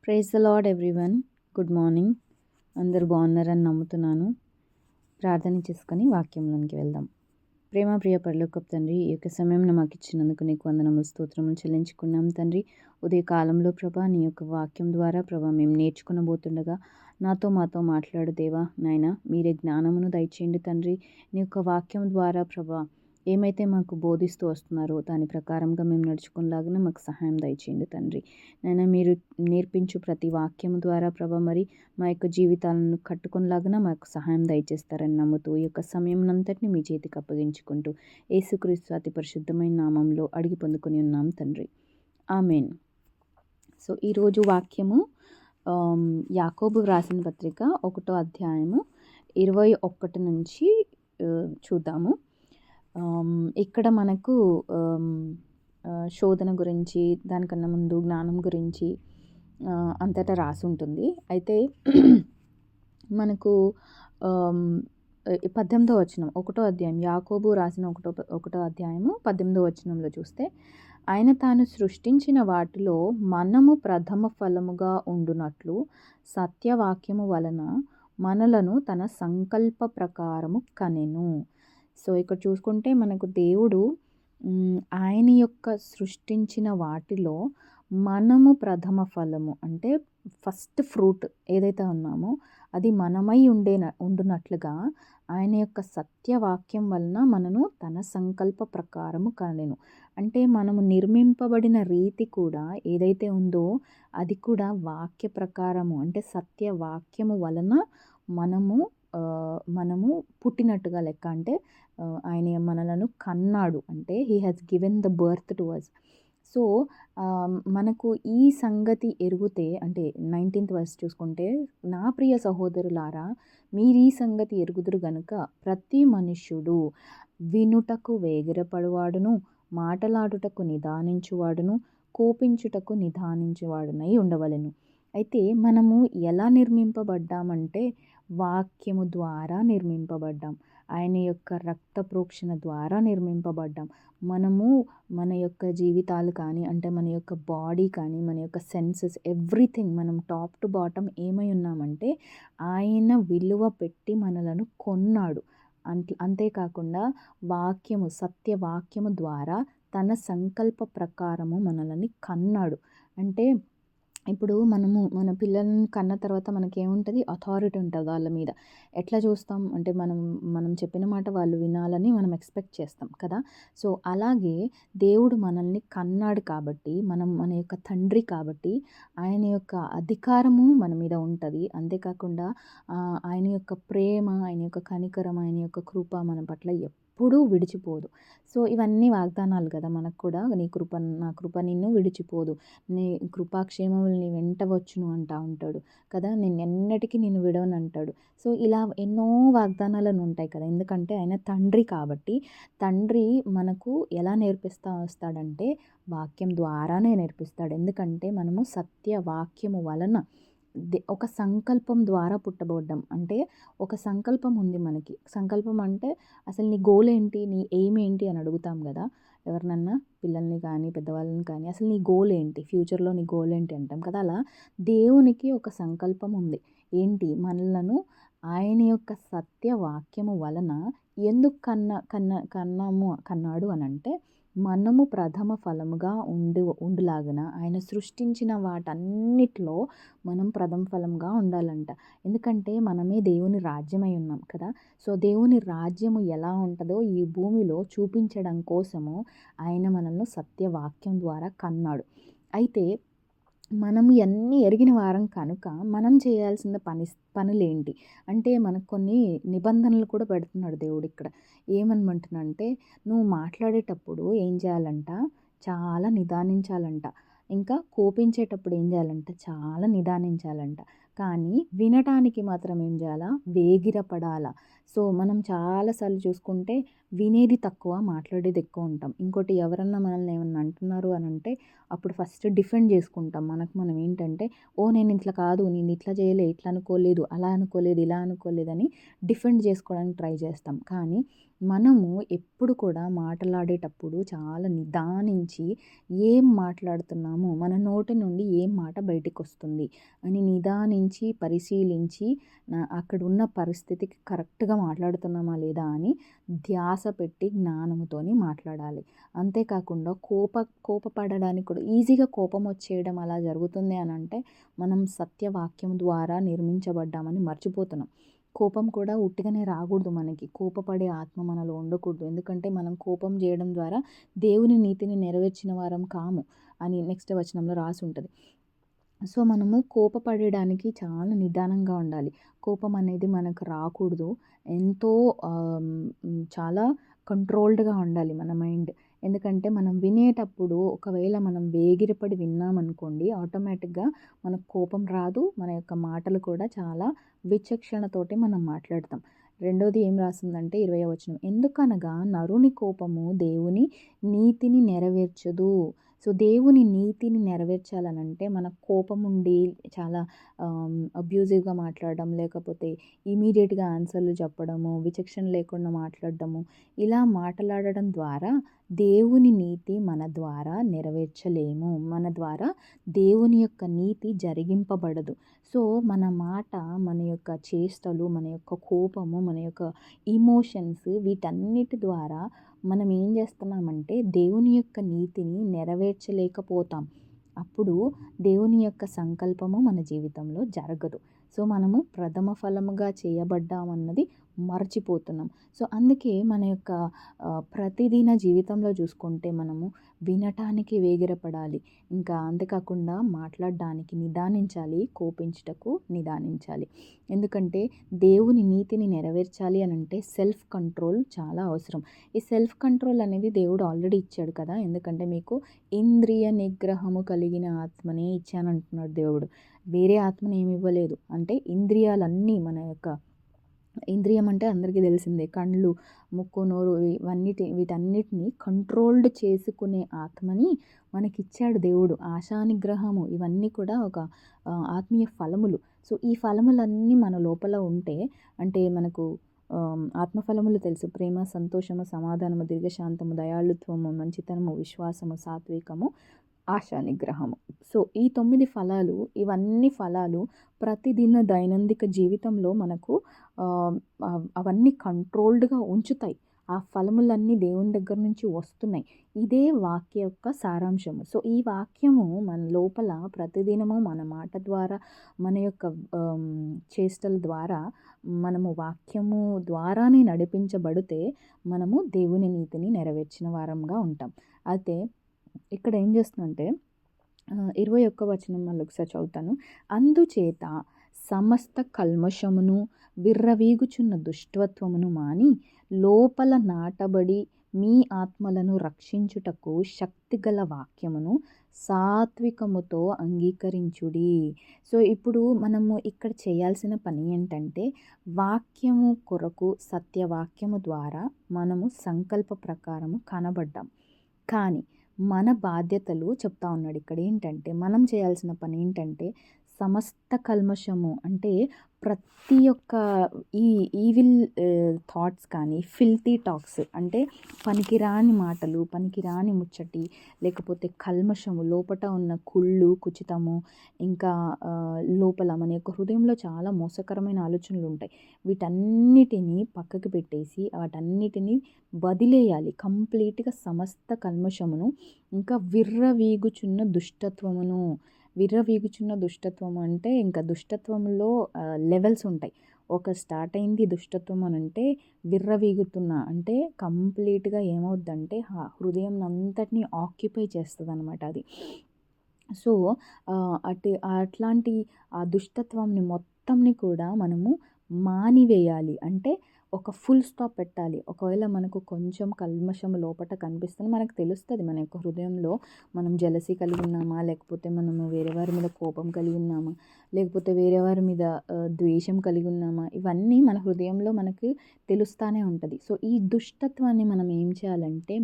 Praise the lord everyone. Good morning. అందరూ బాగున్నారని నమ్ముతున్నాను. ప్రార్థన చేసుకొని వాక్యంలోనికి వెళ్దాం. ప్రియ పరలోకపు తండ్రి, ఈ యొక్క సమయం మాకు ఇచ్చినందుకు నీకు వందనములు స్తోత్రములు చెల్లించుకున్నాం తండ్రి. ఉదయ కాలంలో ప్రభా నీ యొక్క వాక్యం ద్వారా ప్రభా మేము నేర్చుకునబోతుండగా మాతో మాట్లాడు దేవా. నాయన మీరే జ్ఞానమును దయచేయండి తండ్రి. నీ యొక్క వాక్యం ద్వారా ప్రభా ఏమైతే మాకు బోధిస్తూ వస్తున్నారో దాని ప్రకారంగా మేము నడుచుకునేలాగా మాకు సహాయం దయచేయండి తండ్రి. నాయన మీరు నేర్పించు ప్రతి వాక్యం ద్వారా ప్రభా మరి మా యొక్క జీవితాలను కట్టుకునేలాగా మాకు సహాయం దయచేస్తారని నమ్ముతూ ఈ యొక్క సమయం అంతటిని మీ చేతికి అప్పగించుకుంటూ యేసుక్రీస్తు అతి పరిశుద్ధమైన నామంలో అడిగి పొందుకొని ఉన్నాం తండ్రి. ఆమేన్. సో ఈరోజు వాక్యము యాకోబు రాసిన పత్రిక 1వ అధ్యాయము 21 నుంచి చూద్దాము. ఇక్కడ మనకు శోధన గురించి, దానికన్నా ముందు జ్ఞానం గురించి అంతటా రాసి ఉంటుంది. అయితే మనకు 18వ వచనం 1వ అధ్యాయం యాకోబు రాసిన 1వ అధ్యాయము 18వ వచనంలో చూస్తే, ఆయన తాను సృష్టించిన వాటిలో మనము ప్రథమ ఫలముగా ఉండునట్లు సత్యవాక్యము వలన మనలను తన సంకల్ప ప్రకారము కనెను. సో ఇక్కడ చూసుకుంటే మనకు దేవుడు ఆయన యొక్క సృష్టించిన వాటిలో మనము ప్రథమ ఫలము అంటే ఫస్ట్ ఫ్రూట్ ఏదైతే ఉన్నామో అది మనమై ఉండునట్లుగా ఆయన యొక్క సత్యవాక్యం వలన మనను తన సంకల్ప ప్రకారము కనెను. అంటే మనము నిర్మింపబడిన రీతి కూడా ఏదైతే ఉందో అది కూడా వాక్య ప్రకారము అంటే సత్యవాక్యము వలన మనము పుట్టినట్టుగా లెక్క. అంటే ఆయన మనలను కన్నాడు, అంటే he has given the birth to us. So మనకు ఈ సంగతి ఎరుగుతే, అంటే 19th వర్స్ చూసుకుంటే, నా ప్రియ సహోదరులారా మీరు ఈ సంగతి ఎరుగుదురు గనుక ప్రతి మనుష్యుడు వినుటకు వేగిరపడువాడును, మాటలాడుటకు నిదానించువాడును, కోపించుటకు నిదానించువాడునై ఉండవలెను. అయితే మనము ఎలా నిర్మింపబడ్డామంటే వాక్యము ద్వారా నిర్మింపబడ్డాం. ఆయన యొక్క రక్త ప్రోక్షణ ద్వారా నిర్మింపబడ్డాం. మనము మన యొక్క జీవితాలు కానీ, అంటే మన యొక్క బాడీ కానీ, మన యొక్క సెన్సెస్ ఎవ్రీథింగ్ మనం టాప్ టు బాటమ్ ఏమై ఉన్నామంటే ఆయన విలువ పెట్టి మనలను కొన్నాడు. అంతేకాకుండా సత్యవాక్యము ద్వారా తన సంకల్ప ప్రకారము మనల్ని కన్నాడు. అంటే ఇప్పుడు మన పిల్లల్ని కన్న తర్వాత మనకేముంటుంది? అథారిటీ ఉంటుంది వాళ్ళ మీద. ఎట్లా చూస్తాం అంటే మనం చెప్పిన మాట వాళ్ళు వినాలని మనం ఎక్స్పెక్ట్ చేస్తాం కదా. సో అలాగే దేవుడు మనల్ని కన్నాడు కాబట్టి, మన యొక్క తండ్రి కాబట్టి ఆయన యొక్క అధికారము మన మీద ఉంటుంది. అంతేకాకుండా ఆయన యొక్క ప్రేమ, ఆయన యొక్క కనికరం, ఆయన యొక్క కృప మన పట్ల ఎప్పుడూ విడిచిపోదు. సో ఇవన్నీ వాగ్దానాలు కదా మనకు కూడా. నా కృప నిన్ను విడిచిపోదు, నీ కృపాక్షేమములు నీ వెంట వచ్చును అంటా ఉంటాడు కదా. నేను ఎన్నటికీ నిన్ను విడవను అంటాడు. సో ఇలా ఎన్నో వాగ్దానాలను ఉంటాయి కదా. ఎందుకంటే ఆయన తండ్రి కాబట్టి. తండ్రి మనకు ఎలా నేర్పిస్తూ వస్తాడంటే వాక్యం ద్వారానే నేర్పిస్తాడు. ఎందుకంటే మనము సత్యవాక్యము వలన ఒక సంకల్పం ద్వారా పుట్టబడ్డాం. అంటే ఒక సంకల్పం ఉంది మనకి. సంకల్పం అంటే అసలు నీ గోల్ ఏంటి, నీ ఎయిమ్ ఏంటి అని అడుగుతాం కదా ఎవరినన్నా, పిల్లల్ని కానీ పెద్దవాళ్ళని కానీ. అసలు నీ గోల్ ఏంటి, ఫ్యూచర్లో నీ గోల్ ఏంటి అంటాం కదా. అలా దేవునికి ఒక సంకల్పం ఉంది. ఏంటి? మనలను ఆయన యొక్క సత్యవాక్యము వలన ఎందుకు కన్నాడు అని అంటే మనము ప్రథమ ఫలముగా ఉండులాగున ఆయన సృష్టించిన వాటన్నిటిలో మనం ప్రథమ ఫలంగా ఉండాలంట. ఎందుకంటే మనమే దేవుని రాజ్యమై ఉన్నాం కదా. సో దేవుని రాజ్యము ఎలా ఉంటుందో ఈ భూమిలో చూపించడం కోసము ఆయన మనల్ని సత్యవాక్యం ద్వారా కన్నాడు. అయితే మనము అన్నీ ఎరిగిన వారం కనుక మనం చేయాల్సిన పనులేంటి అంటే మనకు కొన్ని నిబంధనలు కూడా పెడుతున్నాడు దేవుడు ఇక్కడ. ఏమనమంటున్నాడంటే నువ్వు మాట్లాడేటప్పుడు ఏం చేయాలంట? చాలా నిదానించాలంట. ఇంకా కోపించేటప్పుడు ఏం చేయాలంట? చాలా నిదానించాలంట. కానీ వినటానికి మాత్రం ఏం చేయాలా, వేగిరపడాలా. సో మనం చాలాసార్లు చూసుకుంటే వినేది తక్కువ, మాట్లాడేది ఎక్కువ ఉంటాం. ఇంకోటి, ఎవరన్నా మనల్ని ఏమన్నా అంటున్నారు అని అంటే అప్పుడు ఫస్ట్ డిఫెండ్ చేసుకుంటాం. మనకు మనం ఏంటంటే, ఓ నేను ఇట్లా కాదు, నేను ఇట్లా చేయలే, ఇట్లా అనుకోలేదు, అలా అనుకోలేదు, ఇలా అనుకోలేదని డిఫెండ్ చేసుకోవడానికి ట్రై చేస్తాం. కానీ మనము ఎప్పుడు కూడా మాట్లాడేటప్పుడు చాలా నిదానించి ఏం మాట్లాడుతున్నాము, మన నోటి నుండి ఏం మాట బయటికి వస్తుంది అని నిదానించి పరిశీలించి అక్కడున్న పరిస్థితికి కరెక్ట్గా మాట్లాడుతున్నామా లేదా అని ధ్యాస పెట్టి జ్ఞానముతోని మాట్లాడాలి. అంతేకాకుండా కోపపడడానికి కూడా ఈజీగా కోపం వచ్చేయడం అలా జరుగుతుంది అని అంటే మనం సత్యవాక్యం ద్వారా నిర్మించబడ్డామని మర్చిపోతున్నాం. కోపం కూడా ఉట్టిగానే రాకూడదు మనకి. కోపపడే ఆత్మ మనలో ఉండకూడదు. ఎందుకంటే మనం కోపం చేయడం ద్వారా దేవుని నీతిని నెరవేర్చిన వారం కాము అని నెక్స్ట్ వచనంలో రాసి ఉంటుంది. సో మనము కోపపడడానికి చాలా నిదానంగా ఉండాలి. కోపం అనేది మనకు రాకూడదు. ఎంతో చాలా కంట్రోల్డ్గా ఉండాలి మన మైండ్. ఎందుకంటే మనం వినేటప్పుడు ఒకవేళ మనం వేగిరపడి విన్నామనుకోండి, ఆటోమేటిక్గా మనకు కోపం రాదు. మన యొక్క మాటలు కూడా చాలా విచక్షణతోటి మనం మాట్లాడతాం. రెండోది ఏం రాసిందంటే 20వ వచనం, ఎందుకనగా నరుని కోపము దేవుని నీతిని నెరవేర్చదు. సో దేవుని నీతిని నెరవేర్చాలనంటే మన కోపం ఉండి చాలా అబ్యూజివ్గా మాట్లాడడం, లేకపోతే ఇమీడియట్గా ఆన్సర్లు చెప్పడము, విచక్షణ లేకుండా మాట్లాడడము, ఇలా మాట్లాడడం ద్వారా దేవుని నీతి మన ద్వారా నెరవేర్చలేము. మన ద్వారా దేవుని యొక్క నీతి జరిగింపబడదు. సో మన మాట, మన యొక్క చేష్టలు, మన యొక్క కోపము, మన యొక్క ఇమోషన్స్, వీటన్నిటి ద్వారా మనం ఏం చేస్తున్నామంటే దేవుని యొక్క నీతిని నెరవేర్చలేకపోతాం. అప్పుడు దేవుని యొక్క సంకల్పము మన జీవితంలో జరగదు. సో మనము ప్రథమ ఫలముగా చేయబడ్డామన్నది మర్చిపోతున్నాం. సో అందుకే మన యొక్క ప్రతిదిన జీవితంలో చూసుకుంటే మనము వినటానికి వేగిరపడాలి. ఇంకా అంతేకాకుండా మాట్లాడడానికి నిదానించాలి, కోపించుటకు నిదానించాలి. ఎందుకంటే దేవుని నీతిని నెరవేర్చాలి అని అంటే సెల్ఫ్ కంట్రోల్ చాలా అవసరం. ఈ సెల్ఫ్ కంట్రోల్ అనేది దేవుడు ఆల్రెడీ ఇచ్చాడు కదా. ఎందుకంటే మీకు ఇంద్రియ నిగ్రహము కలిగిన ఆత్మనే ఇచ్చానంటున్నాడు దేవుడు. వేరే ఆత్మని ఏమి ఇవ్వలేదు. అంటే ఇంద్రియాలన్నీ, మన యొక్క ఇంద్రియం అంటే అందరికీ తెలిసిందే, కళ్ళు, ముక్కు, నోరు, వీటన్నిటిని కంట్రోల్డ్ చేసుకునే ఆత్మని మనకిచ్చాడు దేవుడు. ఆశానిగ్రహము, ఇవన్నీ కూడా ఒక ఆత్మీయ ఫలములు. సో ఈ ఫలములన్నీ మన లోపల ఉంటే, అంటే మనకు ఆత్మఫలములు తెలుసు: ప్రేమ, సంతోషము, సమాధానము, దీర్ఘశాంతము, దయాళుత్వము, మంచితనము, విశ్వాసము, సాత్వికము, ఆశా నిగ్రహము. సో ఈ 9 ఫలాలు, ఇవన్నీ ఫలాలు ప్రతిదిన దైనందిక జీవితంలో మనకు అవన్నీ కంట్రోల్డ్గా ఉంచుతాయి. ఆ ఫలములన్నీ దేవుని దగ్గర నుంచి వస్తున్నాయి. ఇదే వాక్య యొక్క సారాంశము. సో ఈ వాక్యము మన లోపల ప్రతిదినము మన మాట ద్వారా, మన యొక్క చేష్టల ద్వారా, మనము వాక్యము ద్వారానే నడిపించబడితే మనము దేవుని నీతిని నెరవేర్చిన వారంగా ఉంటాం. అయితే ఇక్కడ ఏం చేస్తుందంటే 21వ వచనం మళ్ళీ ఒకసారి చదువుతాను. అందుచేత సమస్త కల్మషమును, విర్రవీగుచున్న దుష్టత్వమును మాని లోపల నాటబడి మీ ఆత్మలను రక్షించుటకు శక్తిగల వాక్యమును సాత్వికముతో అంగీకరించుడి. సో ఇప్పుడు మనము ఇక్కడ చేయాల్సిన పని ఏంటంటే, వాక్యము కొరకు సత్యవాక్యము ద్వారా మనము సంకల్ప ప్రకారము కనబడ్డాం. కానీ మన బాధ్యతలు చెప్తా ఉన్నాడు ఇక్కడ. ఏంటంటే మనం చేయాల్సిన పని ఏంటంటే, సమస్త కల్మషము అంటే ప్రతి ఒక్క ఈవిల్ థాట్స్ కానీ, ఫిల్తీ టాక్స్ అంటే పనికిరాని మాటలు, పనికిరాని ముచ్చటి, లేకపోతే కల్మషము, లోపట ఉన్న కుళ్ళు, కుచితము, ఇంకా లోపల మన యొక్క హృదయంలో చాలా మోసకరమైన ఆలోచనలు ఉంటాయి. వీటన్నిటిని పక్కకు పెట్టేసి వాటన్నిటిని వదిలేయాలి కంప్లీట్గా. సమస్త కల్మషమును, ఇంకా విర్రవీగుచున్న దుష్టత్వమును. విర్రవీగుచున్న దుష్టత్వం అంటే ఇంకా దుష్టత్వంలో లెవెల్స్ ఉంటాయి. ఒక స్టార్ట్ అయింది దుష్టత్వం అని అంటే, విర్రవీగుతున్న అంటే కంప్లీట్గా ఏమవుద్దంటే హృదయం అంతటిని ఆక్యుపై చేస్తుంది అనమాట అది. సో అట్లాంటి ఆ దుష్టత్వంని మొత్తంని కూడా మనము మానివేయాలి. అంటే ఒక ఫుల్ స్టాప్ పెట్టాలి. ఒకవేళ మనకు కొంచెం కల్మషం లోపట కనిపిస్తుంది, మనకు తెలుస్తుంది మన యొక్క హృదయంలో మనం జెలసీ కలిగి ఉన్నామా, లేకపోతే మనము వేరే వారి మీద కోపం కలిగి ఉన్నామా, లేకపోతే వేరే వారి మీద ద్వేషం కలిగి ఉన్నామా, ఇవన్నీ మన హృదయంలో మనకు తెలుస్తానే ఉంటది. సో, ఈ దుష్టత్వాన్ని మనం ఏం చేయాలంటే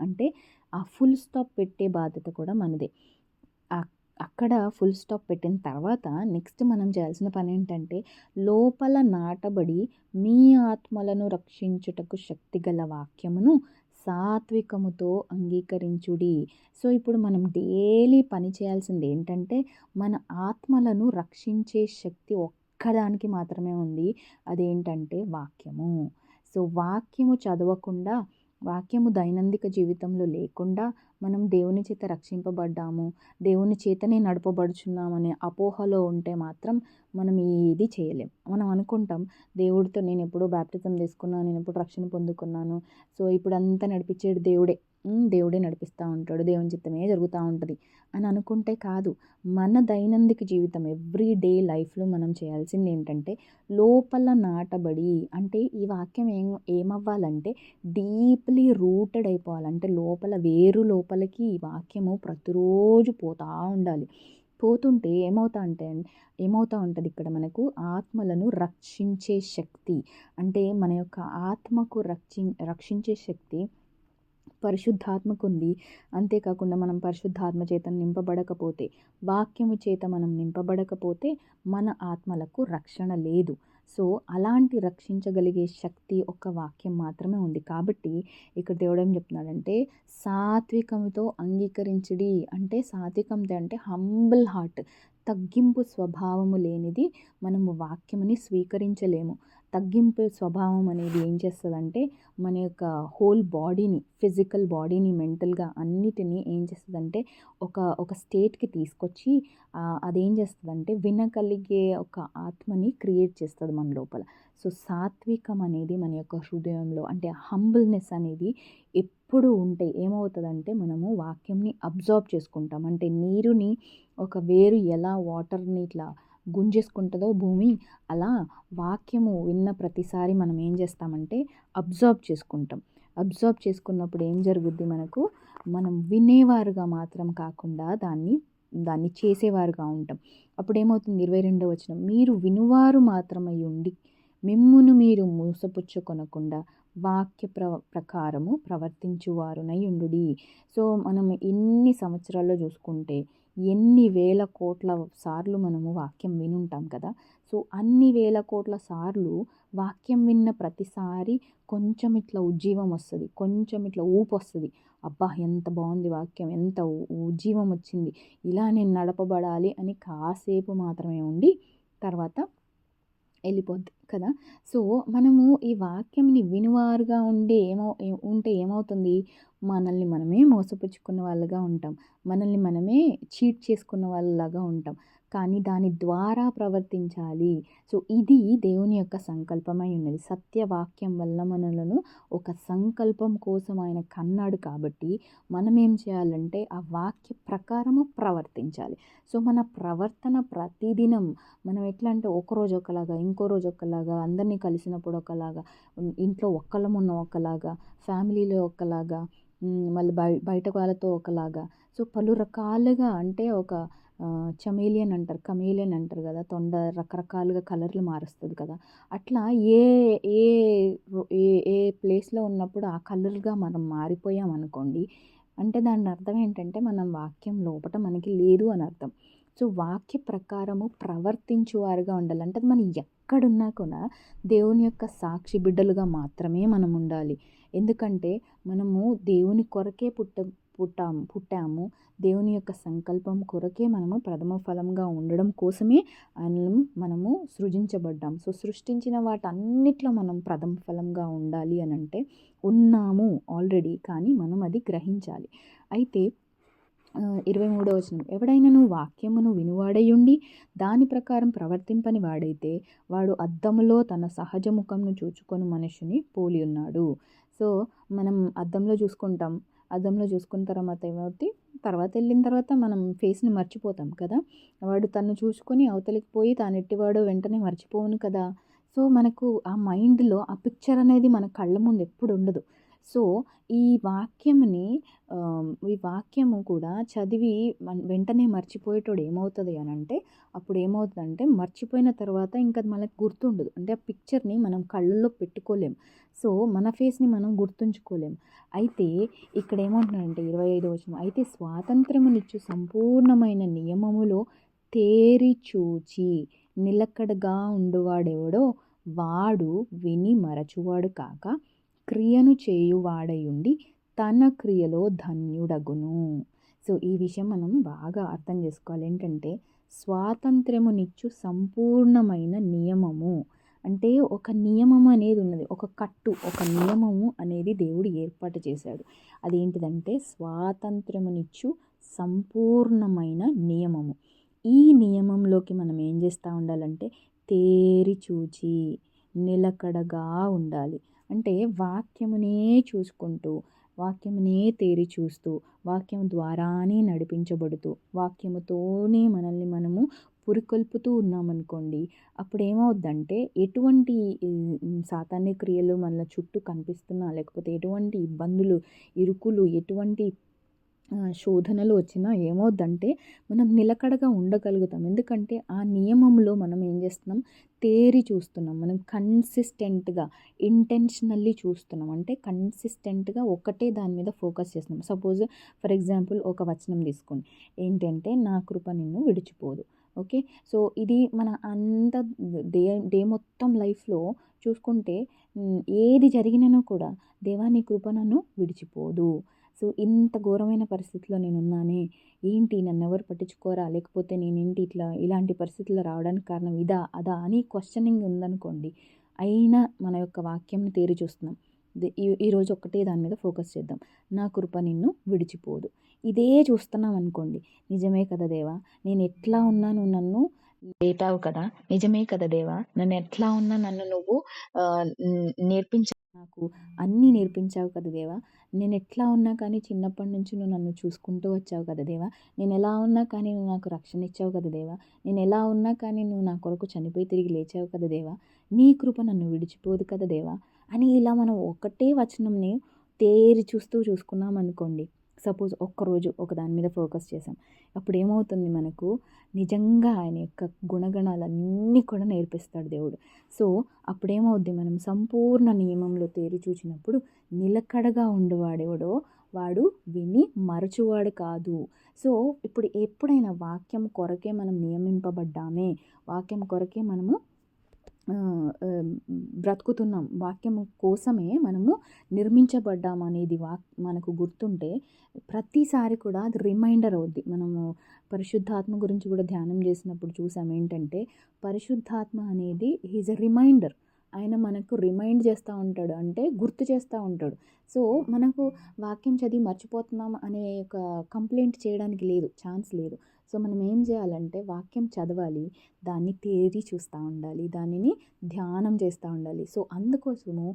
అంటే ఆ ఫుల్ స్టాప్ పెట్టే బాధ్యత కూడా మనదే. అక్ అక్కడ ఫుల్ స్టాప్ పెట్టిన తర్వాత నెక్స్ట్ మనం చేయాల్సిన పనేంటంటే, లోపల నాటబడి మీ ఆత్మలను రక్షించుటకు శక్తిగల వాక్యమును సాత్వికముతో అంగీకరించుడి. సో, ఇప్పుడు మనం డైలీ పని చేయాల్సిందేంటంటే, మన ఆత్మలను రక్షించే శక్తి ఒక్కదానికి మాత్రమే ఉంది. అదేంటంటే వాక్యము. సో, వాక్యము చదవకుండా, వాక్యము దైనందిక జీవితంలో లేకుండా మనం దేవుని చేత రక్షింపబడ్డాము, దేవుని చేతనే నడపబడుచున్నామనే అపోహలో ఉంటే మాత్రం మనం ఏది చేయలేం. మనం అనుకుంటాం దేవుడితో నేనెప్పుడో బాప్టిజం తీసుకున్నాను, నేనెప్పుడు రక్షణ పొందుకున్నాను. సో, ఇప్పుడంతా నడిపించేది దేవుడే. దేవుడే నడిపిస్తా ఉంటాడు. దేవుని చిత్తమే జరుగుతా ఉంటది అని అనుకుంటే కాదు. మన దైనందిక జీవితం ఎవ్రీ డే లైఫ్‌లో మనం చేయాల్సిందేంటంటే, లోపల నాటబడి అంటే ఈ వాక్యం ఏమవ్వాలంటే డీప్‌లీ రూటెడ్ అయిపోవాలి. అంటే లోపల లోపలికి ఈ వాక్యము ప్రతిరోజు పోతా ఉండాలి. పోతుంటే ఏమవుతా ఉంటదిక్కడ మనకు ఆత్మలను రక్షించే శక్తి. అంటే మన యొక్క ఆత్మకు రక్షించే శక్తి పరిశుద్ధాత్మకుంది. అంతేకాకుండా మనం పరిశుద్ధాత్మ చేత నింపబడకపోతే, వాక్యము చేత మనం నింపబడకపోతే మన ఆత్మలకు రక్షణ లేదు. సో, అలాంటి రక్షించగలిగే శక్తి ఒక్క వాక్యం మాత్రమే ఉంది. కాబట్టి ఇక్కడ దేవుడేం చెప్తున్నాడంటే, సాత్వికముతో అంగీకరించుడి. అంటే సాత్వికంతో అంటే హంబుల్ హార్ట్, తగ్గింపు స్వభావము లేనిది మనము వాక్యముని స్వీకరించలేము. తగ్గింపు స్వభావం అనేది ఏం చేస్తదంటే, మన యొక్క హోల్ బాడీని, ఫిజికల్ బాడీని, మెంటల్‌గా అన్నిటిని ఏం చేస్తదంటే ఒక స్టేట్‌కి తీసుకొచ్చి అదేం చేస్తదంటే వినగలిగే ఒక ఆత్మని క్రియేట్ చేస్తది మన లోపల. సో, సాత్వికం అనేది మన యొక్క హృదయంలో అంటే హంబుల్‌నెస్ అనేది ఎప్పుడు ఉంటే ఏమవుతదంటే మనము వాక్యంని అబ్జార్బ్ చేసుకుంటాం. అంటే నీరుని ఒక వేరు ఎలా వాటర్‌ని ఇట్లా గుంజేసుకుంటదో భూమి, అలా వాక్యము విన్న ప్రతిసారి మనం ఏం చేస్తామంటే అబ్జార్బ్ చేసుకుంటాం. అబ్జార్బ్ చేసుకున్నప్పుడు ఏం జరుగుద్ది మనకు, మనం వినేవారుగా మాత్రం కాకుండా దాన్ని చేసేవారుగా ఉంటాం. అప్పుడేమవుతుంది 22వ వచనం, మీరు వినువారు మాత్రమై ఉండి మిమ్మును మీరు మోసపుచ్చుకొనకుండా వాక్య ప్రకారము ప్రవర్తించువారునై ఉండుడి. సో, మనం ఎన్ని సంవత్సరాల్లో చూసుకుంటే ఎన్ని వేల కోట్ల సార్లు మనము వాక్యం వినుంటాం కదా! సో, అన్ని వేల కోట్ల సార్లు వాక్యం విన్న ప్రతిసారి కొంచెం ఇట్లా ఉజ్జీవం వస్తది. కొంచెం ఇట్లా ఊపొస్తది. అబ్బా! ఎంత బావుంది వాక్యం, ఎంత ఉజ్జీవం వచ్చింది, ఇలా నేను నడపబడాలి అని కాసేపు మాత్రమే ఉండి తర్వాత ఎళ్ళిపోద్ది కదా! సో, మనము ఈ వాక్యంని వినువారుగా ఉంటే ఏమవుతుంది, మనల్ని మనమే మోసపుచ్చుకున్న వాళ్ళుగా ఉంటాం. మనల్ని మనమే చీట్ చేసుకున్న వాళ్ళలాగా ఉంటాం. కానీ దాని ద్వారా ప్రవర్తించాలి. సో, ఇది దేవుని యొక్క సంకల్పమై ఉన్నది. సత్యవాక్యం వల్ల మనలను ఒక సంకల్పం కోసం ఆయన కన్నాడు కాబట్టి మనమేం చేయాలంటే ఆ వాక్య ప్రకారము ప్రవర్తించాలి. సో, మన ప్రవర్తన ప్రతిదినం మనం ఎట్లా అంటే ఒకరోజు ఒకలాగా, ఇంకో రోజు ఒకలాగా, అందరినీ కలిసినప్పుడు ఒకలాగా, ఇంట్లో ఒక్కళ్ళం ఉన్నాం ఒకలాగా, ఫ్యామిలీలో ఒకలాగా, మళ్ళీ బయట వాళ్ళతో ఒకలాగా. సో, పలు రకాలుగా అంటే ఒక కమేలియన్ అంటారు కదా! తొండ రకరకాలుగా కలర్లు మారుస్తది కదా! అట్లా ఏ ఏ ఏ ఏ ప్లేస్‌లో ఉన్నప్పుడు ఆ కలర్‌గా మనం మారిపోయామనుకోండి, అంటే దాని అర్థం ఏంటంటే మనం వాక్యం లోపట మనకి లేదు అని అర్థం. సో, వాక్య ప్రకారము ప్రవర్తించువారుగా ఉండాలి. అంటే మనం ఎక్కడున్నా కూడా దేవుని యొక్క సాక్షి బిడ్డలుగా మాత్రమే మనం ఉండాలి. ఎందుకంటే మనము దేవుని కొరకే పుట్టాము. దేవుని యొక్క సంకల్పం కొరకే మనము ప్రథమ ఫలంగా ఉండడం కోసమే మనము సృజించబడ్డాం. సో, సృష్టించిన వాటన్నిట్లో మనం ప్రథమ ఫలంగా ఉండాలి అనంటే ఉన్నాము ఆల్రెడీ. కానీ మనం అది గ్రహించాలి. అయితే 23వ వచనం, ఎవడైనను వాక్యమును వినువాడయుండి దాని ప్రకారం ప్రవర్తింపని వాడైతే వాడు అద్దములో తన సహజ ముఖంను చూచుకొని మనిషిని పోలి ఉన్నాడు. సో, మనం అద్దంలో చూసుకుంటాం. అద్దంలో చూసుకున్న తర్వాత ఏమవుద్ది, వెళ్ళిన తర్వాత మనం ఫేస్‌ని మర్చిపోతాం కదా! వాడు తన్ను చూసుకొని అవతలికి పోయి తానెట్టివాడో వెంటనే మర్చిపోవును కదా! సో, మనకు ఆ మైండ్‌లో ఆ పిక్చర్ అనేది మన కళ్ళ ముందు ఎప్పుడు ఉండదు. సో, ఈ వాక్యముని ఈ వాక్యము కూడా చదివి వెంటనే మర్చిపోయేటోడు ఏమవుతది అనంటే, అప్పుడేమవుతదంటే మర్చిపోయిన తర్వాత ఇంక అది మనకు గుర్తుండదు. అంటే ఆ పిక్చర్‌ని మనం కళ్ళల్లో పెట్టుకోలేం. సో, మన ఫేస్‌ని మనం గుర్తుంచుకోలేం. అయితే ఇక్కడేమంటున్నాడంటే 25వ వచనం, అయితే స్వాతంత్ర్యమునిచ్చు సంపూర్ణమైన నియమములో తేరి చూచి నిలకడగా ఉండువాడెవడో వాడు విని మరచువాడు కాక క్రియను చేయువాడయుండి తన క్రియలో ధన్యుడగును. సో, ఈ విషయం మనం బాగా అర్థం చేసుకోవాలి. ఏంటంటే స్వాతంత్ర్యమునిచ్చు సంపూర్ణమైన నియమము. అంటే ఒక నియమం అనేది ఉన్నది. ఒక కట్టు, ఒక నియమము అనేది దేవుడు ఏర్పాటు చేశాడు. అదేంటిదంటే స్వాతంత్ర్యమునిచ్చు సంపూర్ణమైన నియమము. ఈ నియమంలోకి మనం ఏం చేస్తూ ఉండాలంటే తేరి చూచి నిలకడగా ఉండాలి. అంటే వాక్యమునే చూసుకుంటూ, వాక్యమునే తేరి చూస్తూ, వాక్యం ద్వారానే నడిపించబడుతూ, వాక్యముతోనే మనల్ని మనము పురికొల్పుతూ ఉన్నామనుకోండి, అప్పుడేమవుద్దంటే ఎటువంటి సాతాన్య క్రియలు మన చుట్టూ కనిపిస్తున్నా, లేకపోతే ఎటువంటి ఇబ్బందులు, ఇరుకులు, ఎటువంటి శోధనలు వచ్చినా ఏమవుద్దంటే మనం నిలకడగా ఉండగలుగుతాం. ఎందుకంటే ఆ నియమంలో మనం ఏం చేస్తున్నాం, తేరి చూస్తున్నాం. మనం కన్సిస్టెంట్‌గా, ఇంటెన్షనల్లీ చూస్తున్నాం. అంటే కన్సిస్టెంట్‌గా ఒకటే దాని మీద ఫోకస్ చేస్తున్నాం. సపోజ్ ఫర్ ఎగ్జాంపుల్ ఒక వచనం తీసుకోండి. ఏంటంటే నా కృప నిన్ను విడిచిపోదు. ఓకే. సో, ఇది మన అంత డే డే మొత్తం లైఫ్‌లో చూసుకుంటే ఏది జరిగినను కూడా దేవా నీ కృప నన్ను విడిచిపోదు. సో, ఇంత ఘోరమైన పరిస్థితిలో నేనున్నానే, ఏంటి నన్నెవరు పట్టించుకోరా? లేకపోతే నేనేంటి ఇలాంటి పరిస్థితుల్లో రావడానికి కారణం ఇదా? అదా? అని క్వెషనింగ్ ఉందనుకోండి, అయినా మన యొక్క వాక్యంని తేరి చూస్తున్నాం. ఈరోజు ఒక్కటే దాని మీద ఫోకస్ చేద్దాం. నా కృప నిన్ను విడిచిపోదు. ఇదే చూస్తున్నాం అనుకోండి, నిజమే కదా దేవా! నేను ఎట్లా ఉన్నా నువ్వు నన్ను లేపావు కదా! నిజమే కదా దేవా! నన్ను ఎట్లా ఉన్నా నన్ను నువ్వు నేర్పించావు నాకు. అన్నీ నేర్పించావు కదా దేవా! నేనెట్లా ఉన్నా కానీ చిన్నప్పటి నుంచి నువ్వు నన్ను చూసుకుంటూ వచ్చావు కదా దేవా! నేనెలా ఉన్నా కానీ నువ్వు నాకు రక్షణ ఇచ్చావు కదా దేవా! నేనెలా ఉన్నా కానీ నువ్వు నా కొరకు చనిపోయి తిరిగి లేచావు కదా దేవా! నీ కృప నన్ను విడిచిపోదు కదా దేవా! అని ఇలా మనం ఒకటే వచనంని తేరి చూసుకున్నామనుకోండి. సపోజ్ ఒక్కరోజు ఒక దాని మీద ఫోకస్ చేసాం. అప్పుడేమవుతుంది మనకు నిజంగా ఆయన యొక్క గుణగణాలన్నీ కూడా నేర్పిస్తాడు దేవుడు. సో, అప్పుడేమవుద్ది మనం సంపూర్ణ నియమంలో తేరి చూచినప్పుడు నిలకడగా ఉండేవాడెవడో వాడు విని మరచువాడు కాదు. సో, ఇప్పుడు ఎప్పుడైనా వాక్యం కొరకే మనం నియమింపబడ్డామే, వాక్యం కొరకే మనము బ్రతుకుతున్నాం, వాక్యం కోసమే మనము నిర్మించబడ్డామనేది మనకు గుర్తుంటే ప్రతిసారి కూడా అది రిమైండర్ అవుద్ది. మనము పరిశుద్ధాత్మ గురించి కూడా ధ్యానం చేసినప్పుడు చూసాం ఏంటంటే పరిశుద్ధాత్మ అనేది ఈజ్ ఎ రిమైండర్. ఆయన మనకు రిమైండ్ చేస్తూ ఉంటాడు, అంటే గుర్తు చేస్తూ ఉంటాడు. సో, మనకు వాక్యం చదివి మర్చిపోతున్నాం అనే ఒక కంప్లైంట్ చేయడానికి లేదు, ఛాన్స్ లేదు. సో, మనం ఏం చేయాలంటే వాక్యం చదవాలి, దాన్ని తేరి చూస్తూ ఉండాలి, దానిని ధ్యానం చేస్తూ ఉండాలి. సో, అందుకోసము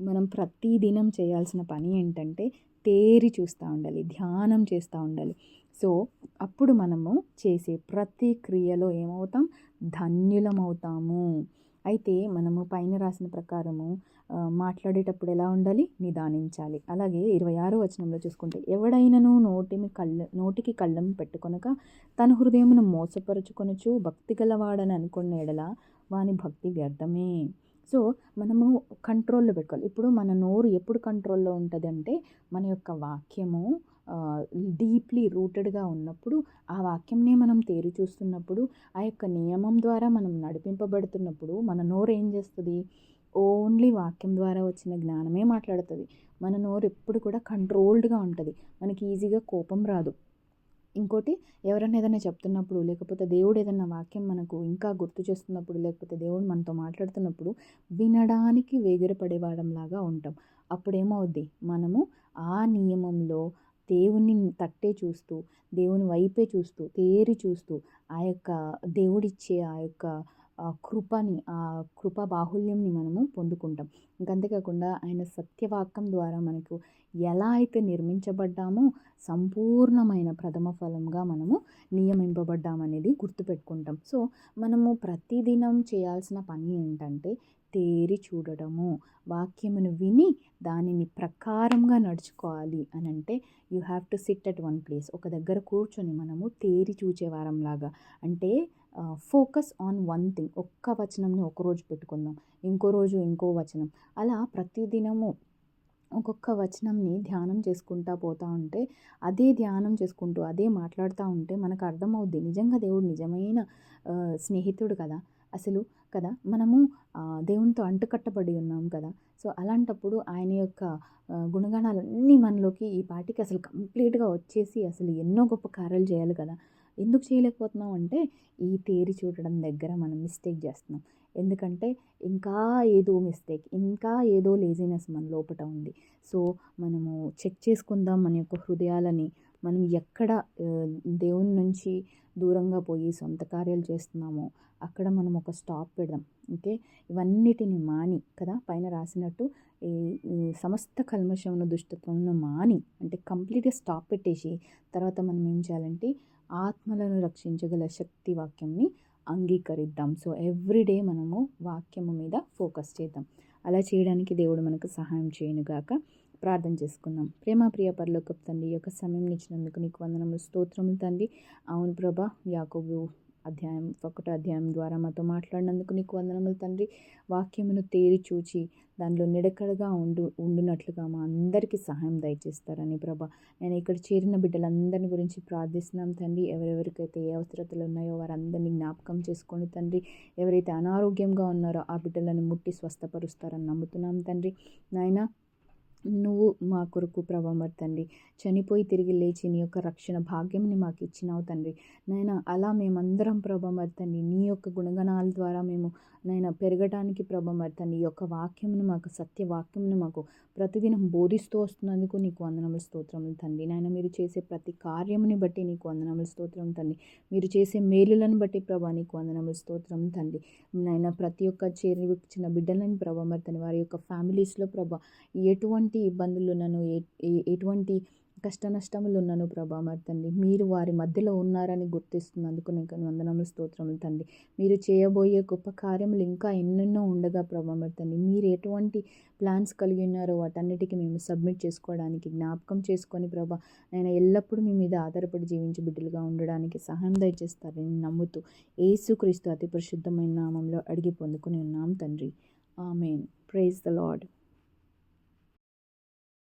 మనం ప్రతిదినం చేయాల్సిన పని ఏంటంటే తేరి చూస్తూ ఉండాలి, ధ్యానం చేస్తూ ఉండాలి. సో, అప్పుడు మనము చేసే ప్రతి క్రియలో ఏమవుతాం, ధన్యులమవుతాము. అయితే మనము పైన రాసిన ప్రకారము మాట్లాడేటప్పుడు ఎలా ఉండాలి, నిదానించాలి. అలాగే 26వ వచనంలో చూసుకుంటే ఎవడైనను నోటికి కళ్ళెం పెట్టుకొనక తన హృదయమును మోసపరుచుకొనుచు భక్తి గలవాడని అనుకున్న ఎడల వాని భక్తి వ్యర్థమే. సో, మనము కంట్రోల్‌లో పెట్టుకోవాలి. ఇప్పుడు మన నోరు ఎప్పుడు కంట్రోల్‌లో ఉంటదంటే మన యొక్క వాక్యము డీప్‌లీ రూటెడ్‌గా ఉన్నప్పుడు, ఆ వాక్యంనే మనం తేరి చూస్తున్నప్పుడు, ఆ యొక్క నియమం ద్వారా మనం నడిపింపబడుతున్నప్పుడు మన నోరు ఏం చేస్తది, ఓన్లీ వాక్యం ద్వారా వచ్చిన జ్ఞానమే మాట్లాడుతది. మన నోరు ఎప్పుడు కూడా కంట్రోల్డ్‌గా ఉంటది. మనకి ఈజీగా కోపం రాదు. ఇంకోటి, ఎవరైనా ఏదైనా చెప్తున్నప్పుడు, లేకపోతే దేవుడు ఏదైనా వాక్యం మనకు ఇంకా గుర్తు చేస్తున్నప్పుడు, లేకపోతే దేవుడు మనతో మాట్లాడుతున్నప్పుడు వినడానికి వేగిరపడేవాళ్ళంలాగా ఉంటాం. అప్పుడేమవుద్ది, మనము ఆ నియమంలో దేవుని తట్టే చూస్తూ, దేవుని వైపే చూస్తూ, తేరి చూస్తూ, ఆ యొక్క దేవుడిచ్చే ఆ యొక్క కృపని, ఆ కృప బాహుళ్యంని మనము పొందుకుంటాం. ఇంకంతేకాకుండా ఆయన సత్యవాక్యం ద్వారా మనకు ఎలా అయితే నిర్మించబడ్డామో సంపూర్ణమైన ప్రథమ ఫలంగా మనము నియమింపబడ్డామనేది గుర్తుపెట్టుకుంటాం. సో, మనము ప్రతిదినం చేయాల్సిన పని ఏంటంటే తేరి చూడడము. వాక్యమును విని దానిని ప్రకారంగా నడుచుకోవాలి అని అంటే you have to SIT at one place. ఒక దగ్గర కూర్చొని మనము తేరి చూచే వారంలాగా, అంటే ఫోకస్ ఆన్ వన్ థింగ్. ఒక్క వచనంని ఒకరోజు పెట్టుకుందాం, ఇంకో రోజు ఇంకో వచనం, అలా ప్రతిదినము ఒక్కొక్క వచనంని ధ్యానం చేసుకుంటా పోతూ ఉంటే, అదే ధ్యానం చేసుకుంటూ అదే మాట్లాడుతూ ఉంటే మనకు అర్థమవుద్ది నిజంగా దేవుడు నిజమైన స్నేహితుడు కదా అసలు, కదా. మనము దేవునితో అంటుకట్టబడి ఉన్నాం కదా. సో అలాంటప్పుడు ఆయన యొక్క గుణగణాలన్నీ మనలోకి ఈ పాటికి అసలు కంప్లీట్గా వచ్చేసి అసలు ఎన్నో గొప్ప కార్యాలు చేయాలి కదా. ఎందుకు చేయలేకపోతున్నాం అంటే ఈ తేరి చూడడం దగ్గర మనం మిస్టేక్ చేస్తున్నాం. ఎందుకంటే ఇంకా ఏదో మిస్టేక్, ఇంకా ఏదో లేజినెస్ మన లోపట ఉంది. సో మనము చెక్ చేసుకుందాం మన యొక్క హృదయాలని. మనం ఎక్కడ దేవుని నుంచి దూరంగా పోయి సొంత కార్యాలు చేస్తున్నామో అక్కడ మనం ఒక స్టాప్ పెడదాం. ఓకే, ఇవన్నిటిని మాని, కదా పైన రాసినట్టు ఈ సమస్త కల్మషమును దుష్టత్వమును మాని, అంటే కంప్లీట్గా స్టాప్ పెట్టేసి తర్వాత మనం ఏం చేయాలంటే ఆత్మలను రక్షించగల శక్తి వాక్యంని అంగీకరిద్దాం. సో ఎవ్రీడే మనము వాక్యము మీద ఫోకస్ చేద్దాం. అలా చేయడానికి దేవుడు మనకు సహాయం చేయనుగాక. ప్రార్థన చేసుకుందాం. ప్రియ పరలోకపు తండ్రి, ఈ యొక్క సమయం ఇచ్చినందుకు నీకు వందనములు, స్తోత్రములు తండ్రి. అవును ప్రభా, యాకోబు ఒకటో అధ్యాయం ద్వారా మాతో మాట్లాడినందుకు నీకు వందనములు తండ్రి. వాక్యమును తేరి చూచి దానిలో నిడకడగా ఉండునట్లుగా మా అందరికీ సహాయం దయచేస్తారని ప్రభా, నేను ఇక్కడ చేరిన బిడ్డలందరిని గురించి ప్రార్థిస్తున్నాం తండ్రి. ఎవరెవరికైతే ఏ అవసరతలు ఉన్నాయో వారందరినీ జ్ఞాపకం చేసుకోండి తండ్రి. ఎవరైతే అనారోగ్యంగా ఉన్నారో ఆ బిడ్డలను ముట్టి స్వస్థపరుస్తారని నమ్ముతున్నాం తండ్రి. నాయనా, నువ్వు మా కొరకు ప్రభా మరి తండ్రి చనిపోయి తిరిగి లేచి నీ యొక్క రక్షణ భాగ్యంని మాకు ఇచ్చినావు తండ్రి. నాయనా, అలా మేమందరం ప్రభా మరి తండ్రి నీ యొక్క గుణగణాల ద్వారా మేము నాయన పెరగడానికి ప్రభా మరి తండ్రి ఈ యొక్క వాక్యమును మాకు, సత్య వాక్యమును మాకు ప్రతిదినం బోధిస్తూ వస్తున్నందుకు నీకు వందనములు, స్తోత్రములు తండ్రి. నాయన, మీరు చేసే ప్రతి కార్యముని బట్టి నీకు వందనములు, స్తోత్రం తండ్రి. మీరు చేసే మేలులను బట్టి ప్రభా నీకు వందనములు, స్తోత్రం తండ్రి. నాయన, ప్రతి ఒక్క చిన్న బిడ్డలని ప్రభా మరి తండ్రి వారి యొక్క ఫ్యామిలీస్లో ప్రభా ఎటువంటి ఇబ్బందులు ఉన్నాను, ఎటువంటి కష్ట నష్టములు ఉన్నాను ప్రభా మరి తండ్రి మీరు వారి మధ్యలో ఉన్నారని గుర్తిస్తున్నందుకు నీకు వందనములు, స్తోత్రములు తండ్రి. మీరు చేయబోయే గొప్ప కార్యములు ఇంకా ఎన్నెన్నో ఉండగా ప్రభా మరి తండ్రి మీరు ఎటువంటి ప్లాన్స్ కలిగి ఉన్నారో వాటన్నిటికీ మేము సబ్మిట్ చేసుకోవడానికి జ్ఞాపకం చేసుకొని ప్రభా నేను ఎల్లప్పుడూ మీ మీద ఆధారపడి జీవించే బిడ్డలుగా ఉండడానికి సహాయం దయచేస్తారని నమ్ముతూ యేసుక్రీస్తు అతి పరిశుద్ధమైన నామంలో అడిగి పొందుకుని ఉన్నాం తండ్రి. ఆమేన్. Praise the lord.